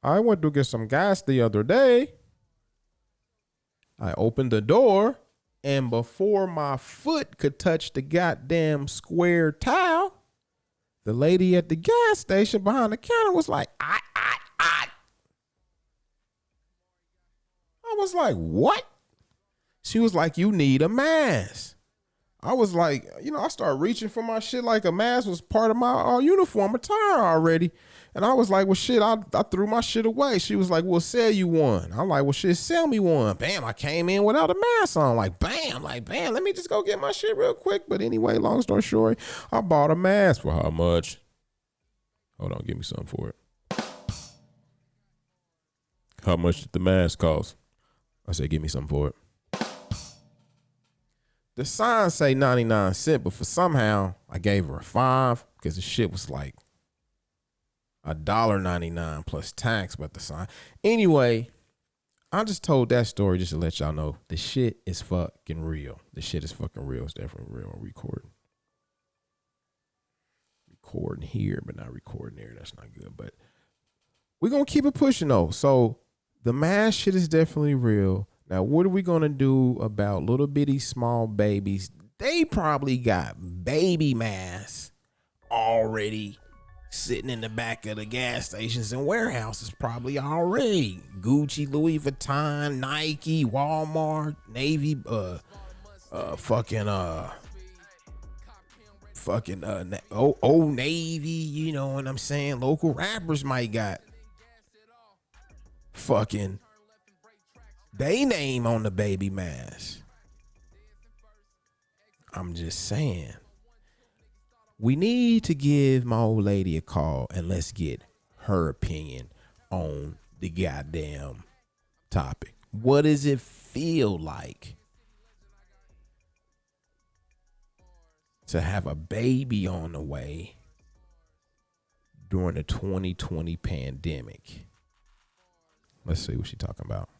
I went to get some gas the other day. I opened the door, and before my foot could touch the goddamn square tile, the lady at the gas station behind the counter was like, I was like, what? She was like, you need a mask. I was like, I started reaching for my shit like a mask was part of my uniform attire already. And I was like, well, shit, I threw my shit away. She was like, well, sell you one. I'm like, well, shit, sell me one. Bam, I came in without a mask on. Like, bam, let me just go get my shit real quick. But anyway, long story short, I bought a mask for how much? Hold on, give me something for it. How much did the mask cost? I said, give me something for it. The sign say 99 cents, but for somehow I gave her a 5 because the shit was like $1.99 plus tax, but the sign. Anyway, I just told that story just to let y'all know the shit is fucking real. The shit is fucking real. It's definitely real. I'm recording here, but not recording there. That's not good. But we're gonna keep it pushing though. So the mask shit is definitely real. Now, what are we going to do about little bitty small babies? They probably got baby masks already sitting in the back of the gas stations and warehouses probably already. Gucci, Louis Vuitton, Nike, Walmart, Navy, Old Navy, you know what I'm saying? Local rappers might got fucking they name on the baby mask. I'm just saying. We need to give my old lady a call and let's get her opinion on the goddamn topic. What does it feel like to have a baby on the way during the 2020 pandemic? Let's see what she's talking about.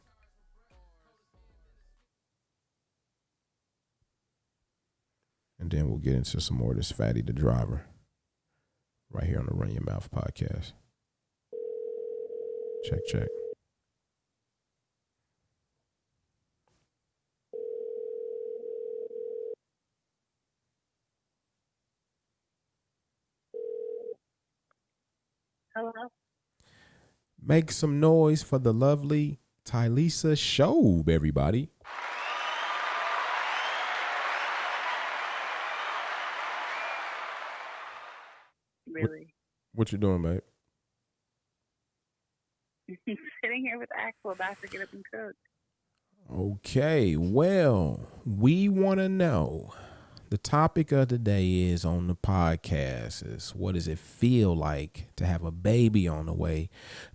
And then we'll get into some more of this Fatty the Driver right here on the Run Your Mouth podcast. Check, check. Hello? Make some noise for the lovely Tylisa Shobe, everybody. Really? What you doing, babe? Sitting here with Axel about to get up and cook. Okay, well, we want to know. The topic of the day is on the podcast is what does it feel like to have a baby on the way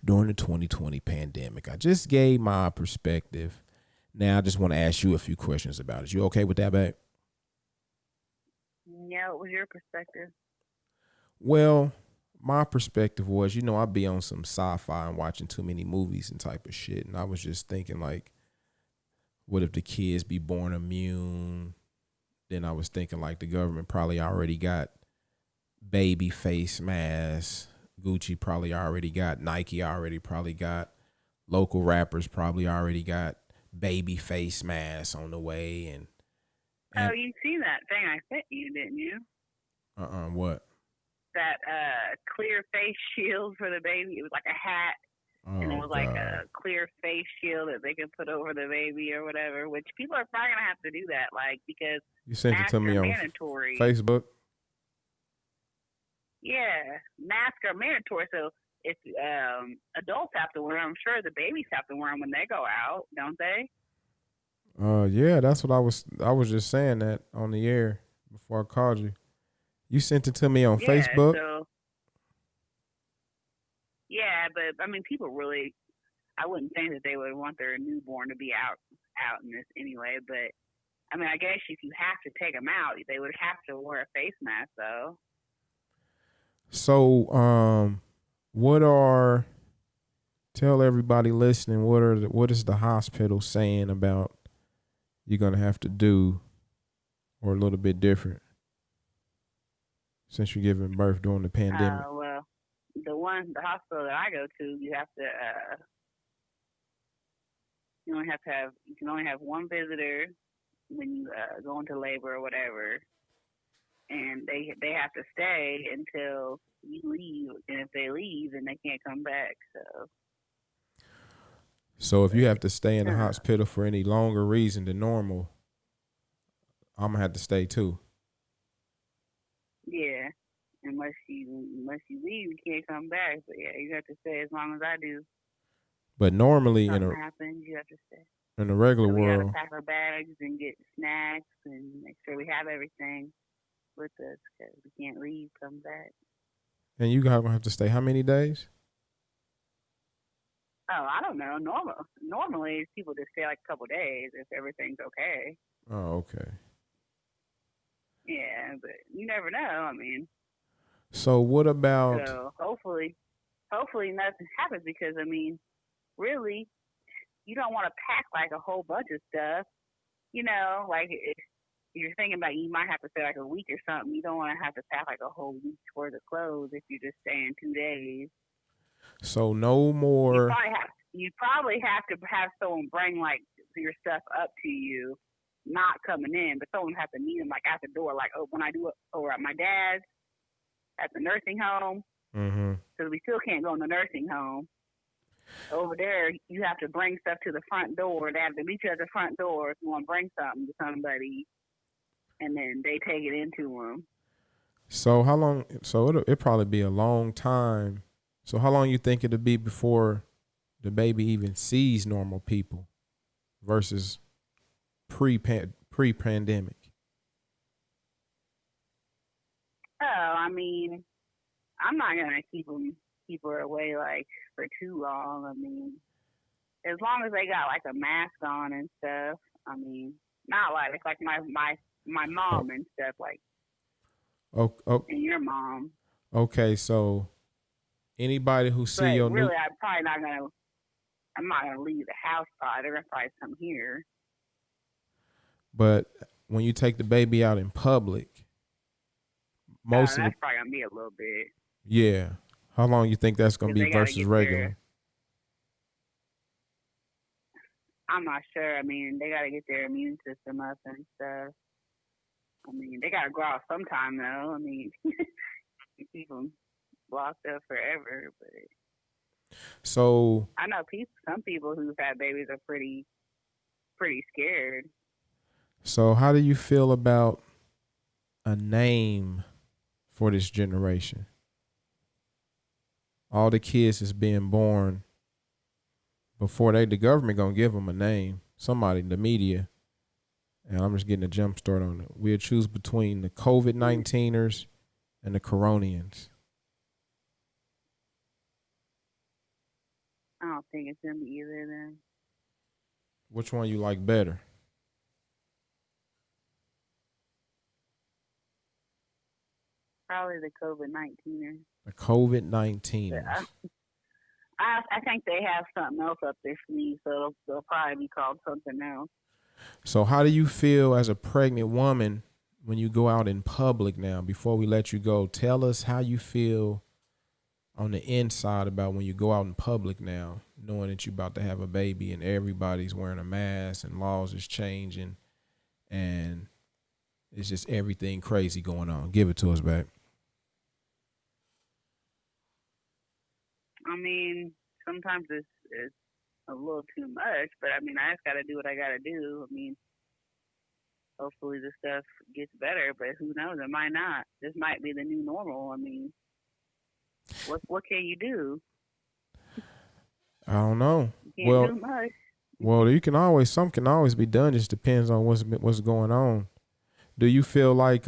during the 2020 pandemic? I just gave my perspective. Now I just want to ask you a few questions about it. You okay with that, babe? Yeah, what was your perspective? Well, my perspective was, I'd be on some sci-fi and watching too many movies and type of shit. And I was just thinking like, what if the kids be born immune? Then I was thinking like the government probably already got baby face masks. Gucci probably already got, Nike already probably got, local rappers probably already got baby face masks on the way. And oh, you seen that thing I sent you, didn't you? What? That clear face shield for the baby. It was like a hat. Oh, and it was like a clear face shield that they could put over the baby or whatever, which people are probably going to have to do that, like, because you sent it to me on mandatory. Facebook? Yeah, masks are mandatory, so if adults have to wear them, I'm sure the babies have to wear them when they go out, don't they? Yeah, that's what I was just saying that on the air before I called you. You sent it to me on Facebook? So, yeah, but I mean, people really, I wouldn't think that they would want their newborn to be out in this anyway, but I mean, I guess if you have to take them out, they would have to wear a face mask, though. So, tell everybody listening, what is the hospital saying about you're going to have to do or a little bit different since you're giving birth during the pandemic? Well, the one the hospital that I go to, you have to you can only have one visitor when you go into labor or whatever, and they have to stay until you leave, and if they leave, then they can't come back. So if you have to stay in the uh, hospital for any longer reason than normal, I'm gonna have to stay too. yeah, unless you leave, you can't come back. But yeah, you have to stay as long as I do. But normally Something happens, you have to stay. in the regular So we gotta world, pack our bags and get snacks and make sure we have everything with us because we can't leave, come back. and you gonna have to stay how many days? Oh, I don't know. Normally people just stay like a couple days if everything's okay. Oh, okay. Yeah, but you never know. I mean, So what about? so hopefully nothing happens because I mean, really, you don't want to pack like a whole bunch of stuff. You know, like if you're thinking about you might have to stay like a week or something. You don't want to have to pack like a whole week's worth of clothes if you're just staying 2 days. So no more. You probably have to have someone bring like your stuff up to you, not coming in, but someone have to meet them like at the door. Like, oh, when I do it over at my dad's at the nursing home, Mm-hmm. because we still can't go in the nursing home. Over there, you have to bring stuff to the front door. They have to meet you at the front door if you want to bring something to somebody, and then they take it into them. So how long? So it'll probably be a long time. So how long you think it'll be before the baby even sees normal people versus pre-pandemic? Oh, I mean, I'm not gonna keep her away like for too long. I mean, as long as they got like a mask on and stuff. I mean, not like my mom and stuff like Oh, and your mom. okay. So anybody who see But your new, really, I'm not gonna leave the house. Probably they're gonna probably come here. but when you take the baby out in public, most of the That's probably gonna be a little bit yeah. How long you think that's gonna because be they gotta versus get their. regular? I'm not sure. I mean, they gotta get their immune system up and stuff. I mean, they gotta go out sometime though. I mean, you keep them locked up forever, but So I know some people who've had babies are pretty scared. how do you feel about a name for this generation? All the kids is being born before the government gonna give them a name. Somebody, the media, and I'm just getting a jump start on it. We'll choose between the COVID-19ers and the Coronians. I don't think it's gonna be either of them. Which one you like better? Probably the COVID-19er. The COVID-19ers. I think they have something else up their sleeve, so they'll probably be called something else. So how do you feel as a pregnant woman when you go out in public now? Before we let you go, tell us how you feel on the inside about when you go out in public now, knowing that you're about to have a baby and everybody's wearing a mask and laws is changing and it's just everything crazy going on. Give it to us, babe. I mean, sometimes it's a little too much, but I mean, I just gotta do what I gotta do. I mean, hopefully the stuff gets better, but who knows? It might not. This might be the new normal. I mean, what can you do? I don't know. You can't do much. Well, some can always be done. Just depends on what's going on. Do you feel like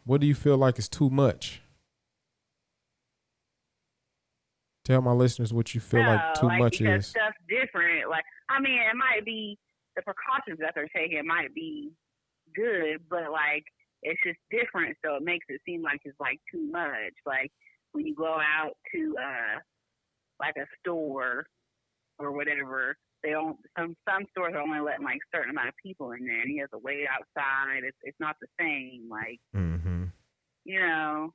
what do you feel like is too much? Tell my listeners what you feel like No, too like much because is. stuff's different. Like I mean, it might be the precautions that they're taking might be good, but like it's just different, so it makes it seem like it's like too much. Like when you go out to like a store or whatever, they don't. Some stores are only letting like a certain amount of people in there, and you have to wait outside. It's not the same. Like Mm-hmm. you know,